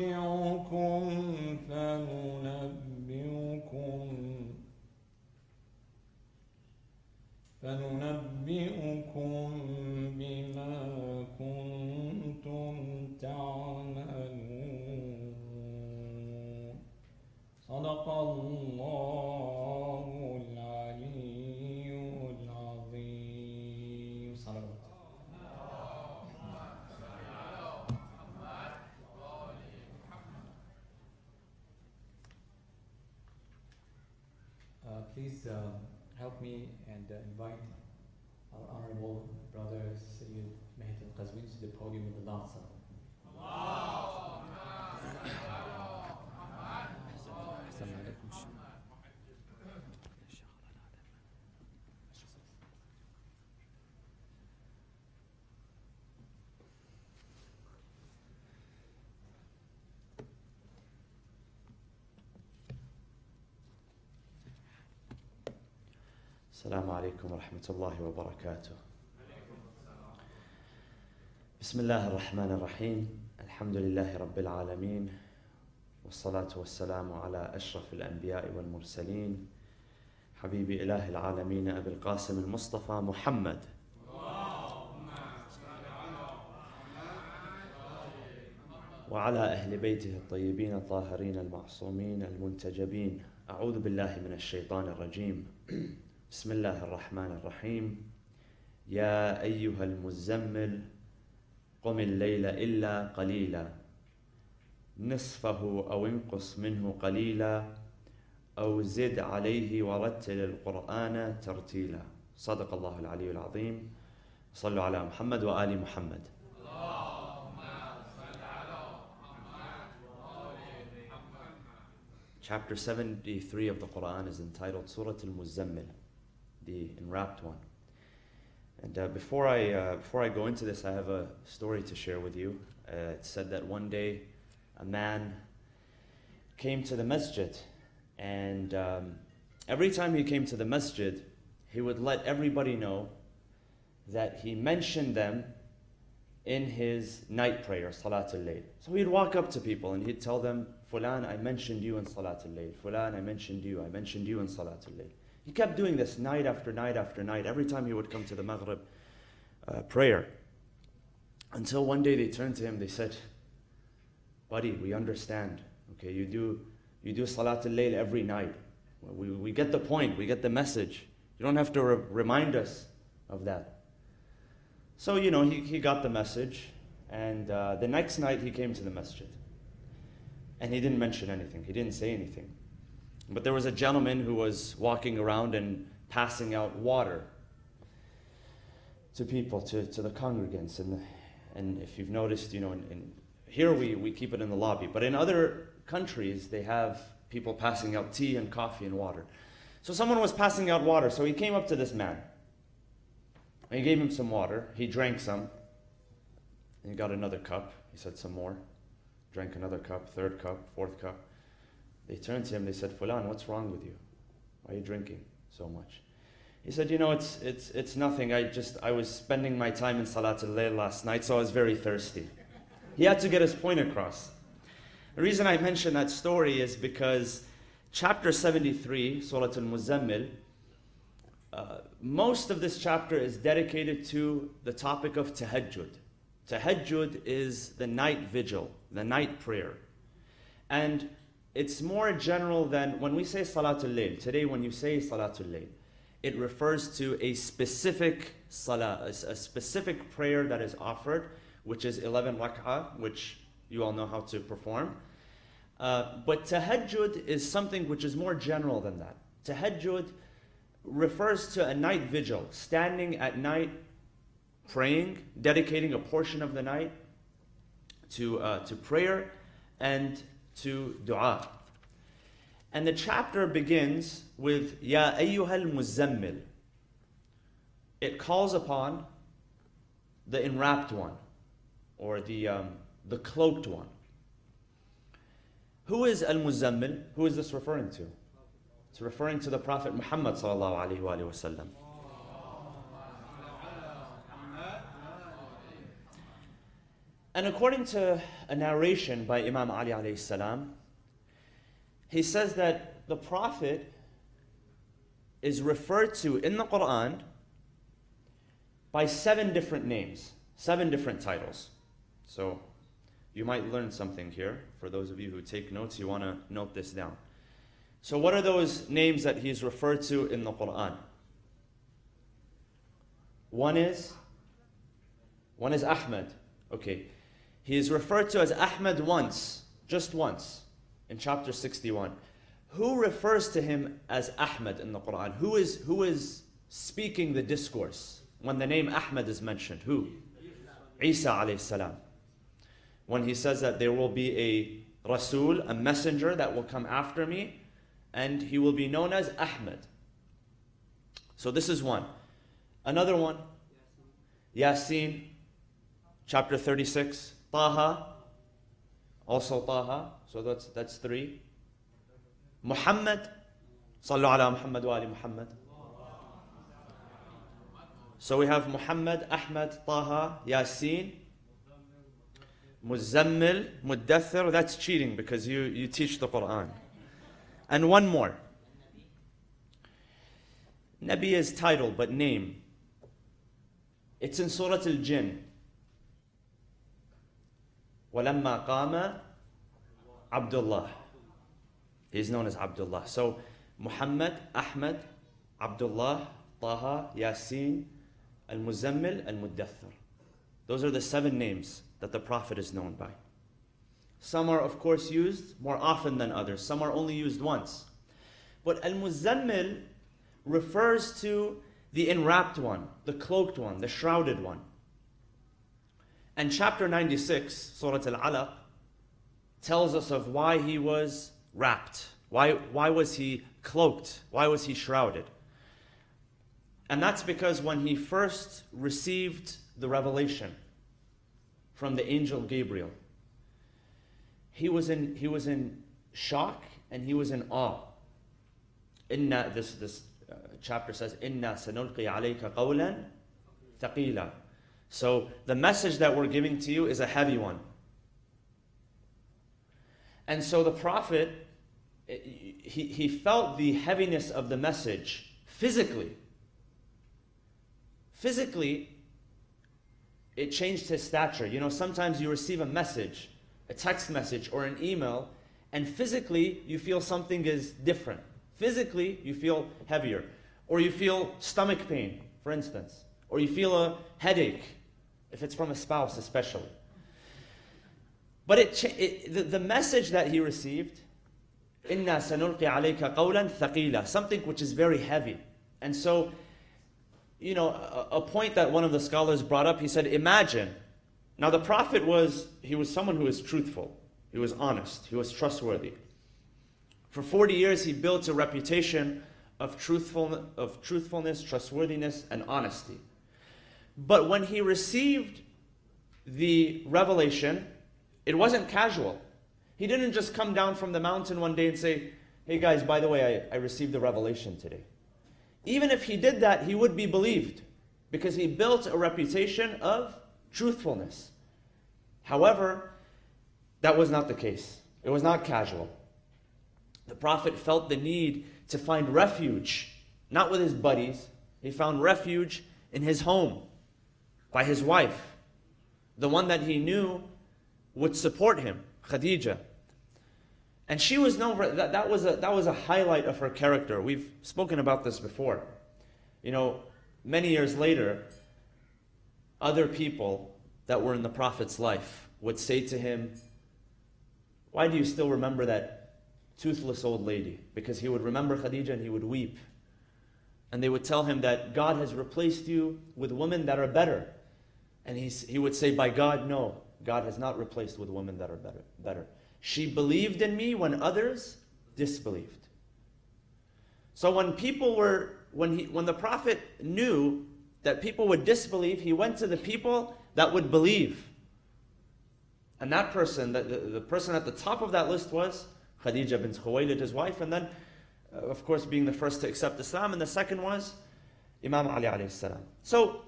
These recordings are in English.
نرجعكم فننبئكم بما كنتم تعملون. صدق الله العلي العظيم. صلوات. Please help me and invite our honorable brother Sayyid Mehdi al-Qazwini to the podium with the last salam. السلام عليكم ورحمة الله وبركاته. بسم الله الرحمن الرحيم. الحمد لله رب العالمين، والصلاة والسلام على أشرف الأنبياء والمرسلين، حبيب إله العالمين أبي القاسم المصطفى محمد. وعلى أهل بيته الطيبين الطاهرين المعصومين المنتجبين. أعوذ بالله من الشيطان الرجيم. بسم الله الرحمن الرحيم. يا أيها المزمل قم الليل إلا قليلا نصفه أو انقص منه قليلا أو زد عليه ورتل القرآن ترتيلا. صدق الله العلي العظيم. صلوا على محمد وآل محمد. Chapter 73 of the Quran is entitled Surah Al-Muzammil, the enwrapped one. And before I go into this, I have a story to share with you. It said that one day a man came to the masjid, and every time he came to the masjid, he would let everybody know that he mentioned them in his night prayer, Salatul Layl. So he'd walk up to people and he'd tell them, Fulan, I mentioned you in Salatul Layl. Fulan, I mentioned you in Salatul Layl. He kept doing this night after night after night, every time he would come to the Maghrib prayer. Until one day they turned to him, they said, buddy, we understand. Okay, you do Salatul Layl every night. We get the point, we get the message. You don't have to remind us of that. So, he got the message, and the next night he came to the masjid. And he didn't mention anything, he didn't say anything. But there was a gentleman who was walking around and passing out water to people, to the congregants. And if you've noticed, in here we keep it in the lobby. But in other countries, they have people passing out tea and coffee and water. So someone was passing out water, so he came up to this man. And he gave him some water. He drank some. And he got another cup. He said some more. Drank another cup, third cup, fourth cup. They turned to him, they said, Fulan, what's wrong with you? Why are you drinking so much? He said, it's nothing. I was spending my time in Salatul Layl last night, so I was very thirsty. He had to get his point across. The reason I mention that story is because chapter 73, Surah Al-Muzammil, most of this chapter is dedicated to the topic of tahajjud. Tahajjud is the night vigil, the night prayer. And it's more general than when we say Salatul Layl. Today when you say Salatul Layl, it refers to a specific salah, a specific prayer that is offered, which is 11 rak'ah, which you all know how to perform. But tahajjud is something which is more general than that. Tahajjud refers to a night vigil, standing at night praying, dedicating a portion of the night to prayer and to dua. And the chapter begins with Ya ayyuhal muzammil. It calls upon the enwrapped one, or the cloaked one. Who is al-muzammil? Who is this referring to? It's referring to the Prophet Muhammad sallallahu alaihi wasallam. And according to a narration by Imam Ali alayhi salam, he says that the Prophet is referred to in the Quran by 7 different names, 7 different titles. So you might learn something here. For those of you who take notes, you want to note this down. So what are those names that he's referred to in the Quran? One is Ahmad. Okay. He is referred to as Ahmad once, just once, in chapter 61. Who refers to him as Ahmad in the Quran? Who is speaking the discourse when the name Ahmad is mentioned? Who? Isa alayhi salam. When he says that there will be a Rasul, a messenger that will come after me, and he will be known as Ahmad. So this is one. Another one, Yasin, chapter 36. Taha, also Taha, so that's 3. Muhammad, Sallu ala Muhammad wa ali Muhammad. So we have Muhammad, Ahmad, Taha, Yasin, Muzammil, Muddathir. That's cheating because you teach the Quran. And one more. Nabi is title, but name. It's in Surah Al-Jinn. وَلَمَّا قَامَ Abdullah. He's known as Abdullah. So Muhammad, Ahmad, Abdullah, Taha, Yasin, Al-Muzammil, Al-Muddathir. Those are the 7 names that the Prophet is known by. Some are, of course, used more often than others. Some are only used once. But Al-Muzammil refers to the enwrapped one, the cloaked one, the shrouded one. And chapter 96, Surah Al-Alaq, tells us of why he was wrapped. Why was he cloaked? Why was he shrouded? And that's because when he first received the revelation from the angel Gabriel, he was in shock and he was in awe. This chapter says, "Inna sanulqi alayka qawlan thaqila." So the message that we're giving to you is a heavy one. And so the Prophet, he felt the heaviness of the message physically. Physically, it changed his stature. You know, sometimes you receive a message, a text message or an email, and physically you feel something is different. Physically, you feel heavier. Or you feel stomach pain, for instance. Or you feel a headache, if it's from a spouse especially. But the message that he received, إِنَّا سَنُلْقِي عَلَيْكَ قَوْلًا ثَقِيلًا, something which is very heavy. And so, you know, a point that one of the scholars brought up, he said, imagine, now the Prophet was someone who was truthful, he was honest, he was trustworthy. For 40 years he built a reputation of truthfulness, trustworthiness, and honesty. But when he received the revelation, it wasn't casual. He didn't just come down from the mountain one day and say, "Hey guys, by the way, I received the revelation today." Even if he did that, he would be believed because he built a reputation of truthfulness. However, that was not the case. It was not casual. The Prophet felt the need to find refuge, not with his buddies. He found refuge in his home, by his wife, the one that he knew would support him, Khadija. And she was known for that was a highlight of her character. We've spoken about this before. You know, many years later, other people that were in the Prophet's life would say to him, "Why do you still remember that toothless old lady?" Because he would remember Khadija and he would weep. And they would tell him that God has replaced you with women that are better. And he would say, "By God, no. God has not replaced with women that are better. She believed in me when others disbelieved." So when the Prophet knew that people would disbelieve, he went to the people that would believe. And that person, the person at the top of that list was Khadija bint Khuwaylid, his wife, and then, of course, being the first to accept Islam, and the second was Imam Ali alayhi salam. So,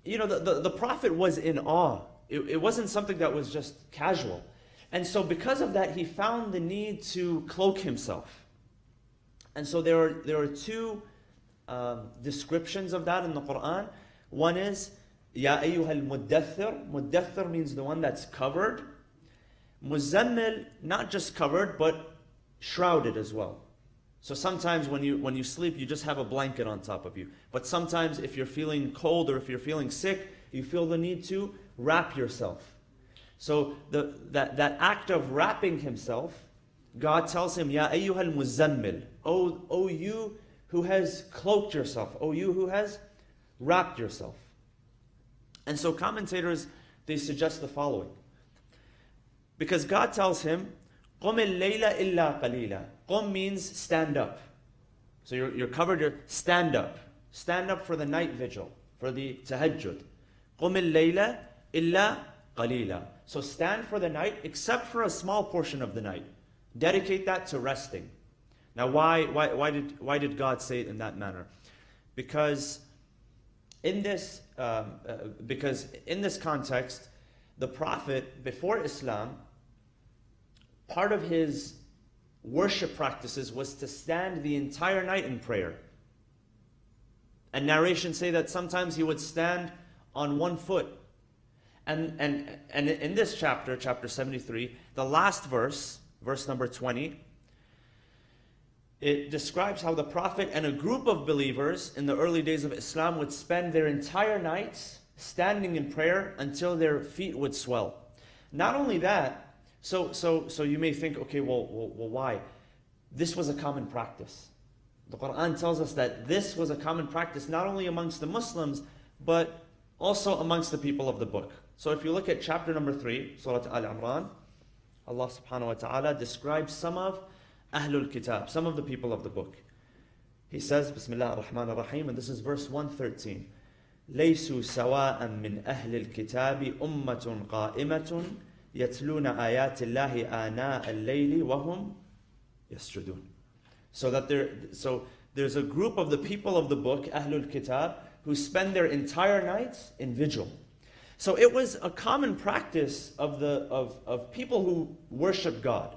you know, the Prophet was in awe. it wasn't something that was just casual. And so because of that, he found the need to cloak himself. And so there are two descriptions of that in the Quran. One is, Ya ayyuhal muddathir. Muddathir means the one that's covered. Muzammil, not just covered, but shrouded as well. So sometimes when you sleep, you just have a blanket on top of you. But sometimes if you're feeling cold or if you're feeling sick, you feel the need to wrap yourself. So that act of wrapping himself, God tells him, Ya ayyuhal muzammil. O you who has cloaked yourself. O you who has wrapped yourself. And so commentators, they suggest the following. Because God tells him, قُمِ اللَّيْلَ إِلَّا قَلِيلًا. Qum means stand up. So you're covered, stand up. Stand up for the night vigil, for the tahajjud. قُمِ اللَّيْلَ إِلَّا قَلِيلًا. So stand for the night, except for a small portion of the night. Dedicate that to resting. Now why did God say it in that manner? Because in this context, the Prophet, before Islam, part of his worship practices was to stand the entire night in prayer. And narrations say that sometimes he would stand on one foot. And in this chapter, chapter 73, the last verse, verse number 20, it describes how the Prophet and a group of believers in the early days of Islam would spend their entire nights standing in prayer until their feet would swell. Not only that, so you may think, okay, well, why? This was a common practice. The Quran tells us that this was a common practice not only amongst the Muslims, but also amongst the people of the book. So if you look at chapter number 3, Surah Al-Imran, Allah subhanahu wa ta'ala describes some of Ahlul Kitab, some of the people of the book. He says, Bismillah ar-Rahman ar-Rahim, and this is verse 113. لَيْسُوا سَوَاءً مِّنْ أَهْلِ الْكِتَابِ أُمَّةٌ قَائِمَةٌ يَتْلُونَ آيَاتِ اللَّهِ آنَاءَ اللَّيْلِ وَهُمْ يَسْجُدُونَ. So there's a group of the people of the book, Ahlul Kitab, who spend their entire nights in vigil. So it was a common practice of people who worship God,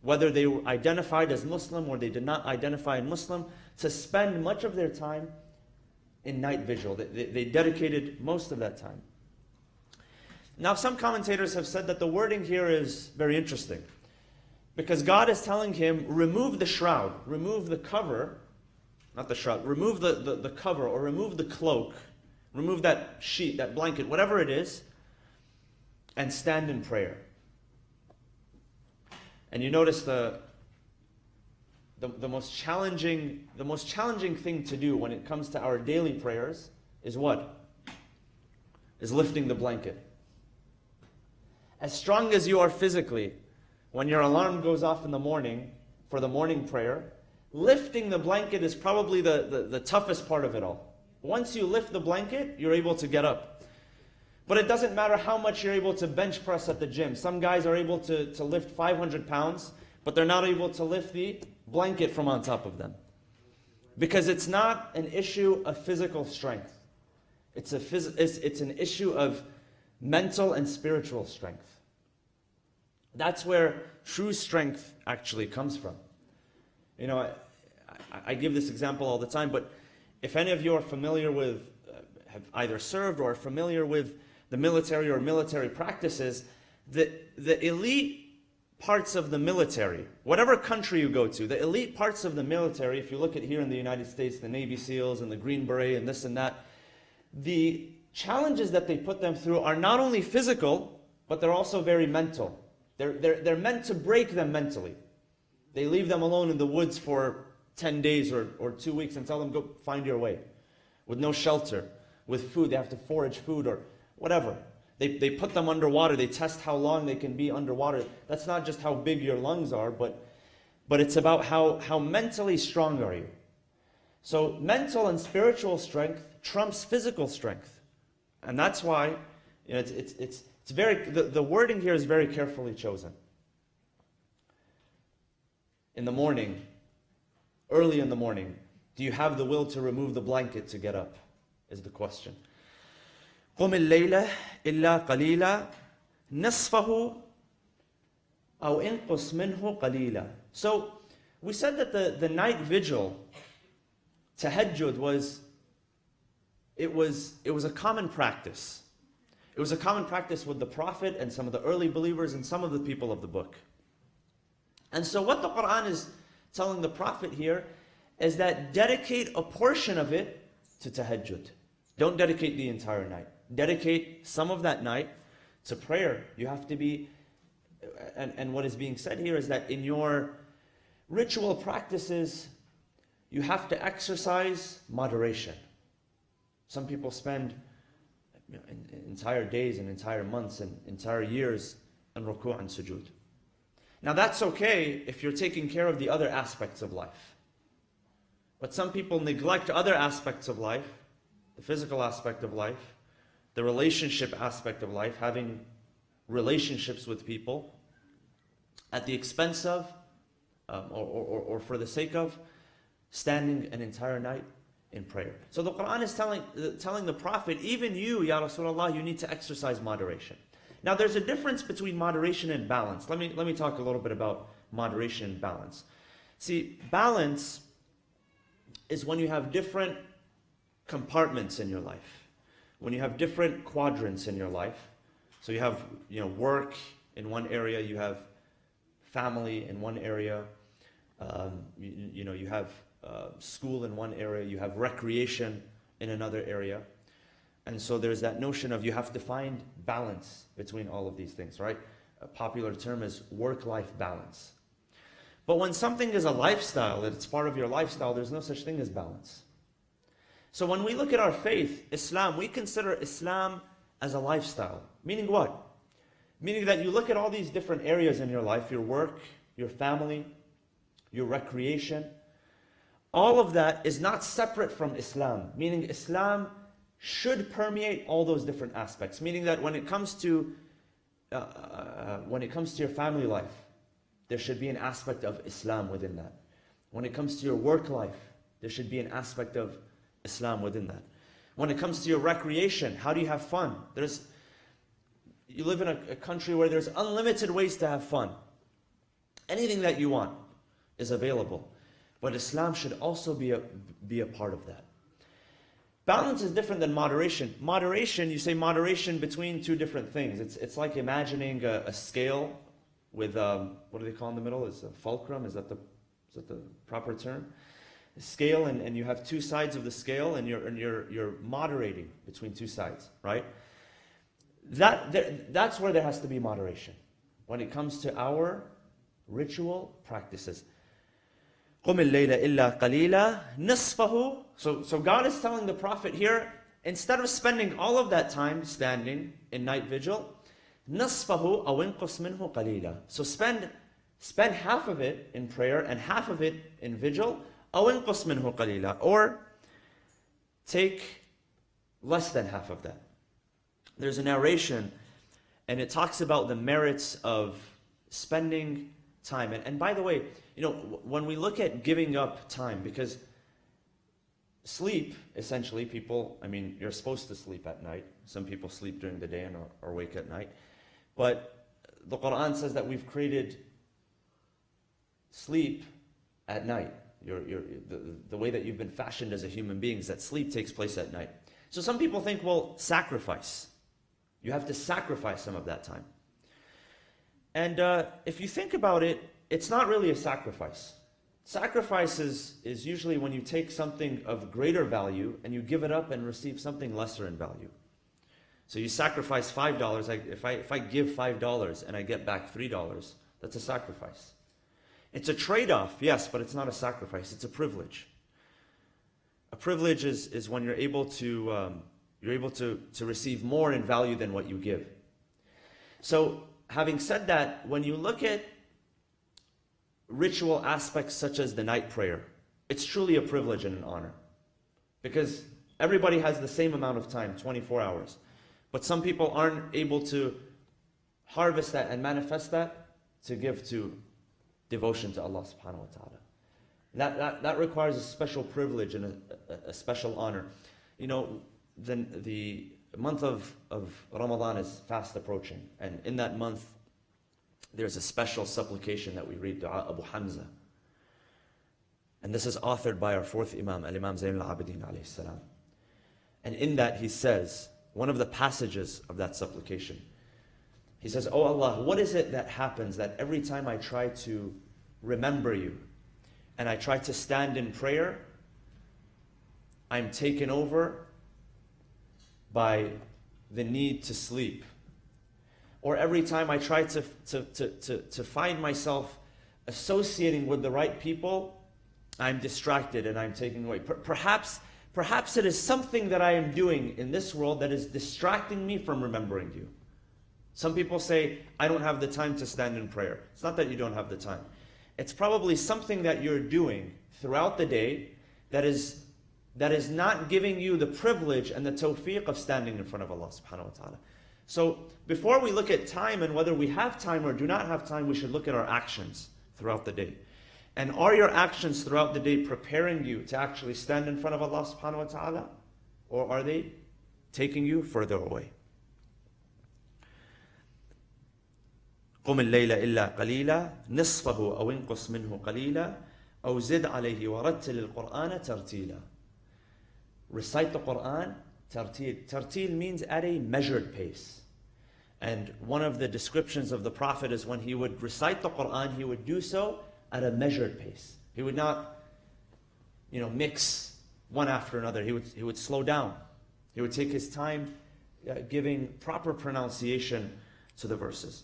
whether they were identified as Muslim or they did not identify as Muslim, to spend much of their time in night vigil. They dedicated most of that time. Now some commentators have said that the wording here is very interesting, because God is telling him, remove the shroud, remove the cover, not the shroud, remove the cover or remove the cloak, remove that sheet, that blanket, whatever it is, and stand in prayer. And you notice the most challenging thing to do when it comes to our daily prayers is what? Is lifting the blanket. As strong as you are physically, when your alarm goes off in the morning for the morning prayer, lifting the blanket is probably the toughest part of it all. Once you lift the blanket, you're able to get up. But it doesn't matter how much you're able to bench press at the gym. Some guys are able to lift 500 pounds, but they're not able to lift the blanket from on top of them. Because it's not an issue of physical strength. It's an issue of mental and spiritual strength. That's where true strength actually comes from. You know, I give this example all the time, but if any of you are familiar with, have either served or are familiar with the military or military practices, the elite parts of the military, whatever country you go to, the elite parts of the military, if you look at here in the United States, the Navy SEALs and the Green Beret and this and that, the challenges that they put them through are not only physical, but they're also very mental. They're meant to break them mentally. They leave them alone in the woods for 10 days or 2 weeks and tell them, go find your way. With no shelter, with food, they have to forage food or whatever. They put them underwater, they test how long they can be underwater. That's not just how big your lungs are, but it's about how mentally strong are you. So mental and spiritual strength trumps physical strength. And that's why, you know, it's very, the wording here is very carefully chosen. In the morning, early in the morning, do you have the will to remove the blanket to get up? Is the question. قم الليلة إلا قليلا نصفه أو انقص منه قليلا. So we said that the night vigil, tahajjud, was a common practice. It was a common practice with the Prophet and some of the early believers and some of the people of the book. And so what the Quran is telling the Prophet here is that dedicate a portion of it to tahajjud. Don't dedicate the entire night. Dedicate some of that night to prayer. You have to be, and what is being said here is that in your ritual practices, you have to exercise moderation. Some people spend entire days and entire months and entire years in ruku' and sujood. Now that's okay if you're taking care of the other aspects of life. But some people neglect other aspects of life, the physical aspect of life, the relationship aspect of life, having relationships with people, at the expense of, or for the sake of, standing an entire night in prayer. So the Quran is telling the Prophet, even you, Ya Rasulullah, you need to exercise moderation. Now there's a difference between moderation and balance. Let me talk a little bit about moderation and balance. See, balance is when you have different compartments in your life. When you have different quadrants in your life. So you have, work in one area, you have family in one area, you have school in one area, you have recreation in another area. And so there's that notion of you have to find balance between all of these things, right? A popular term is work-life balance. But when something is a lifestyle, that it's part of your lifestyle, there's no such thing as balance. So when we look at our faith, Islam, we consider Islam as a lifestyle. Meaning what? Meaning that you look at all these different areas in your life, your work, your family, your recreation. All of that is not separate from Islam. Meaning Islam should permeate all those different aspects. Meaning that when it comes to your family life, there should be an aspect of Islam within that. When it comes to your work life, there should be an aspect of Islam within that. When it comes to your recreation, how do you have fun? You live in a country where there's unlimited ways to have fun. Anything that you want is available. But Islam should also be a part of that. Balance is different than moderation. Moderation, you say moderation between two different things. It's like imagining a scale with, what do they call in the middle? Is a fulcrum? Is that the proper term? A scale, and you have two sides of the scale, and you're moderating between two sides, right? That's where there has to be moderation when it comes to our ritual practices. قُمِ اللَّيْلَ إِلَّا قَلِيلًا نِصْفَهُ. So God is telling the Prophet here, instead of spending all of that time standing in night vigil, نِصْفَهُ أَوْ انْقُصْ مِنْهُ قَلِيلًا. So spend half of it in prayer and half of it in vigil, أَوْ انْقُصْ مِنْهُ قَلِيلًا. Or take less than half of that. There's a narration, and it talks about the merits of spending time. And by the way, when we look at giving up time, because sleep, essentially, you're supposed to sleep at night. Some people sleep during the day and are awake at night. But the Quran says that we've created sleep at night. The way that you've been fashioned as a human being is that sleep takes place at night. So some people think, well, sacrifice. You have to sacrifice some of that time. And if you think about it, it's not really a sacrifice. Sacrifice is usually when you take something of greater value and you give it up and receive something lesser in value. So you sacrifice $5. If I give $5 and I get back $3, that's a sacrifice. It's a trade-off, yes, but it's not a sacrifice. It's a privilege. A privilege is when you're able to receive more in value than what you give. So having said that, when you look at ritual aspects such as the night prayer, it's truly a privilege and an honor. Because everybody has the same amount of time, 24 hours. But some people aren't able to harvest that and manifest that to give to devotion to Allah subhanahu wa ta'ala. That requires a special privilege and a special honor. The the month of Ramadan is fast approaching. And in that month, there's a special supplication that we read, Dua Abu Hamza. And this is authored by our fourth Imam, Al-Imam Zayn al-Abidin alayhi salam. And in that he says, one of the passages of that supplication, he says, "Oh Allah, what is it that happens that every time I try to remember you and I try to stand in prayer, I'm taken over by the need to sleep? Or every time I try to find myself associating with the right people, I'm distracted and I'm taken away. Perhaps it is something that I am doing in this world that is distracting me from remembering you." Some people say, "I don't have the time to stand in prayer." It's not that you don't have the time. It's probably something that you're doing throughout the day that is not giving you the privilege and the tawfiq of standing in front of Allah subhanahu wa ta'ala. So before we look at time and whether we have time or do not have time, we should look at our actions throughout the day. And are your actions throughout the day preparing you to actually stand in front of Allah subhanahu wa ta'ala? Or are they taking you further away? قم الليل إلا قليلا نصفه أو انقص منه قليلا أو زد عليه ورتل القرآن ترتيلا. Recite the Quran, tartil. Tartil means at a measured pace. And one of the descriptions of the Prophet is when he would recite the Quran, he would do so at a measured pace. He would not, mix one after another. He would slow down. He would take his time giving proper pronunciation to the verses.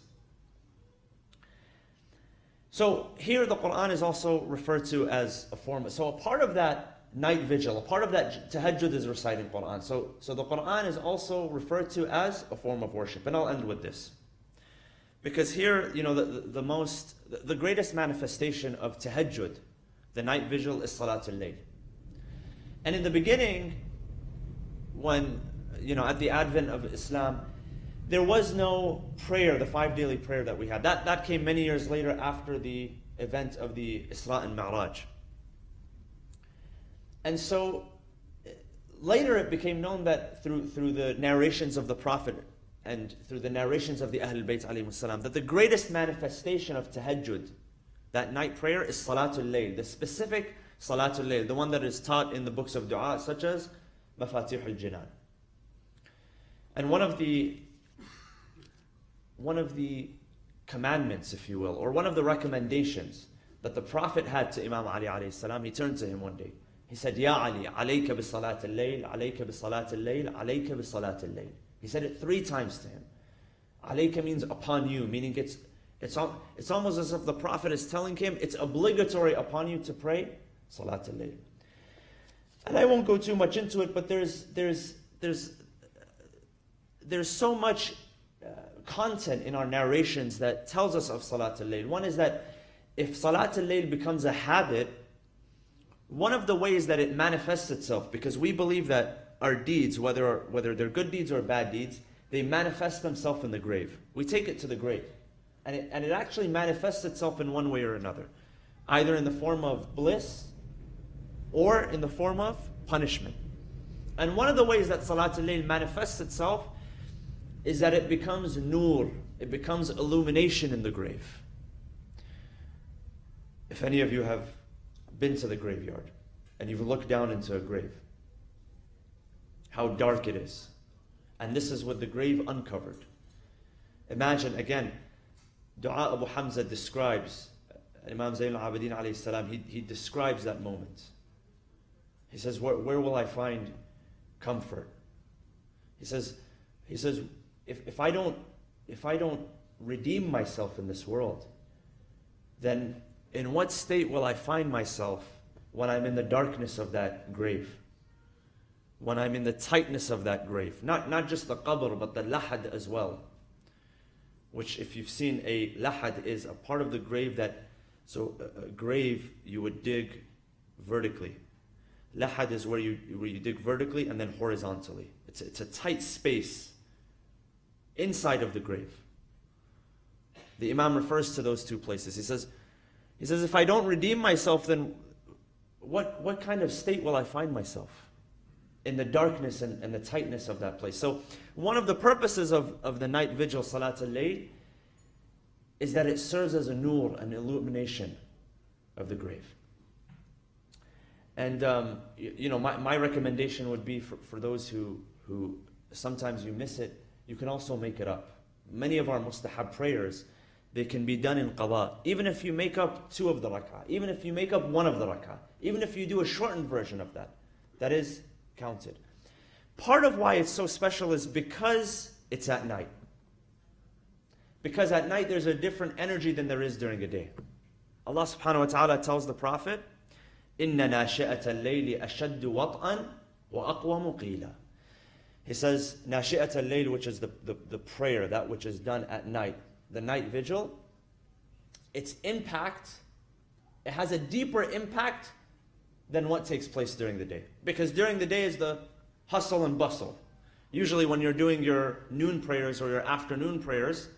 So here the Quran is also referred to as a form. So a part of that night vigil, a part of that tahajjud is reciting Quran. So the Quran is also referred to as a form of worship. And I'll end with this. Because here, the greatest manifestation of tahajjud, the night vigil, is Salatul Layl. And in the beginning, when, at the advent of Islam, there was no prayer, the 5 daily prayer that we had. That came many years later after the event of the Isra and Mi'raj. And so later it became known that through the narrations of the Prophet and through the narrations of the Ahlul Bayt alayhimus salam, that the greatest manifestation of tahajjud, that night prayer, is Salatul Layl, the specific Salatul Layl, the one that is taught in the books of dua such as Mafatih al-Jinan. And one of the commandments, if you will, or one of the recommendations that the Prophet had to Imam Ali alayhi salam, he turned to him one day. He said, "Ya Ali, alayka bi salat al-layl, alayka bi salat al-layl, alayka bi salat al-layl." He said it 3 times to him. Alayka means upon you, meaning it's almost as if the Prophet is telling him it's obligatory upon you to pray salat al-layl. And I won't go too much into it, but there's so much content in our narrations that tells us of Salatul Layl. One is that if Salatul Layl becomes a habit, one of the ways that it manifests itself, because we believe that our deeds, whether they're good deeds or bad deeds, they manifest themselves in the grave. We take it to the grave. And it actually manifests itself in one way or another. Either in the form of bliss or in the form of punishment. And one of the ways that Salatul Layl manifests itself is that it becomes nur, it becomes illumination in the grave. If any of you have been to the graveyard and you've looked down into a grave, how dark it is. And this is with the grave uncovered. Imagine, again, Dua Abu Hamza describes, Imam Zayn al-Abidin alayhi salam, he describes that moment. He says, where will I find comfort? He says, if I don't redeem myself in this world, then in what state will I find myself when I'm in the darkness of that grave? When I'm in the tightness of that grave? Not just the qabr, but the lahad as well. Which, if you've seen, a lahad is a part of the grave that, so a grave you would dig vertically. Lahad is where you dig vertically and then horizontally. It's a tight space inside of the grave. The Imam refers to those 2 places. He says, if I don't redeem myself, then what kind of state will I find myself? in the darkness and the tightness of that place. So one of the purposes of the night vigil, Salat al-Layl, is that it serves as a nur, an illumination of the grave. And my recommendation would be for those who sometimes you miss it, you can also make it up. Many of our mustahab prayers, they can be done in qada. Even if you make up 2 of the rak'ah, even if you make up 1 of the rak'ah, even if you do a shortened version of that, that is counted. Part of why it's so special is because it's at night. Because at night there's a different energy than there is during the day. Allah subhanahu wa ta'ala tells the Prophet, إِنَّ نَاشِئَةَ اللَّيْلِ أَشَدُّ وَطْئًا وَأَقْوَمُ قِيلًا. He says, نَاشِئَةَ اللَّيْلِ, which is the prayer, that which is done at night, the night vigil, its impact, it has a deeper impact than what takes place during the day. Because during the day is the hustle and bustle. Usually when you're doing your noon prayers or your afternoon prayers,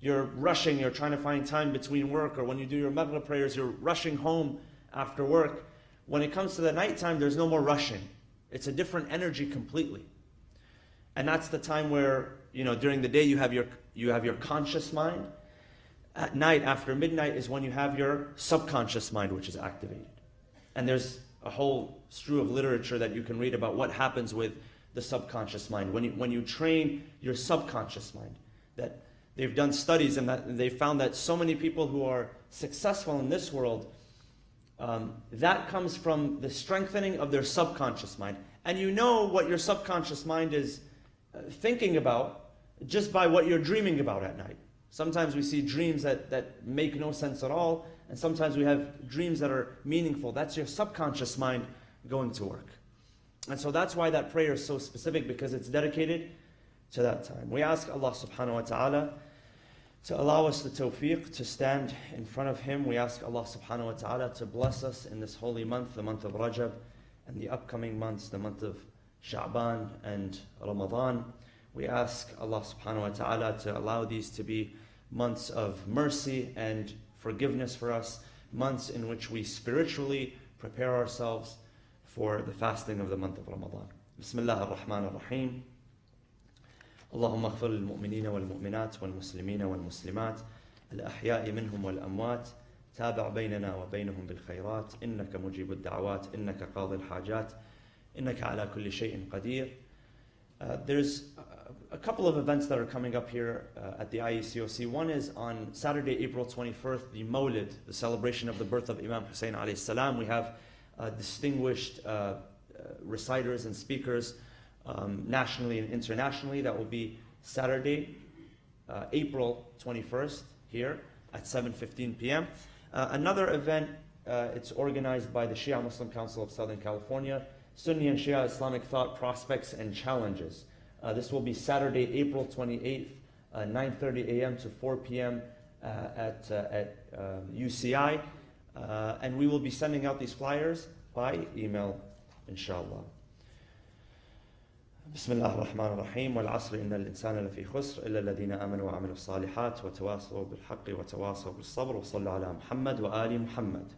you're rushing, you're trying to find time between work, or when you do your maghrib prayers, you're rushing home after work. When it comes to the nighttime, there's no more rushing. It's a different energy completely. And that's the time where, during the day you have your conscious mind. At night, after midnight, is when you have your subconscious mind, which is activated. And there's a whole slew of literature that you can read about what happens with the subconscious mind. When you train your subconscious mind, that they've done studies and that they found that so many people who are successful in this world, that comes from the strengthening of their subconscious mind. And you know what your subconscious mind is thinking about just by what you're dreaming about at night. Sometimes we see dreams that make no sense at all, and sometimes we have dreams that are meaningful. That's your subconscious mind going to work. And so that's why that prayer is so specific, because it's dedicated to that time. We ask Allah subhanahu wa ta'ala to allow us the tawfiq to stand in front of Him. We ask Allah subhanahu wa ta'ala to bless us in this holy month, the month of Rajab, and the upcoming months, the month of Sha'ban and Ramadan. We ask Allah subhanahu wa ta'ala to allow these to be months of mercy and forgiveness for us, months in which we spiritually prepare ourselves for the fasting of the month of Ramadan. Bismillah ar-Rahman ar-Rahim. اللهم اغفر للمؤمنين والمؤمنات والمسلمين والمسلمات الأحياء منهم والأموات تابع بيننا وبينهم بالخيرات إنك مجيب الدعوات إنك قاضي الحاجات إنك على كل شيء قدير. There's a couple of events that are coming up here at the IECOC. One is on Saturday, April 21st, the Mawlid, the celebration of the birth of Imam Hussein alayhi salam. We have distinguished reciters and speakers nationally and internationally. That will be Saturday, April 21st, here at 7:15 p.m. Another event, it's organized by the Shia Muslim Council of Southern California, Sunni and Shia Islamic Thought Prospects and Challenges. This will be Saturday, April 28th, 9:30 a.m. to 4 p.m. at UCI. And we will be sending out these flyers by email, inshallah. بسم الله الرحمن الرحيم والعصر إن الإنسان لفي خسر إلا الذين آمنوا وعملوا الصالحات وتواصوا بالحق وتواصوا بالصبر وصلوا على محمد وآل محمد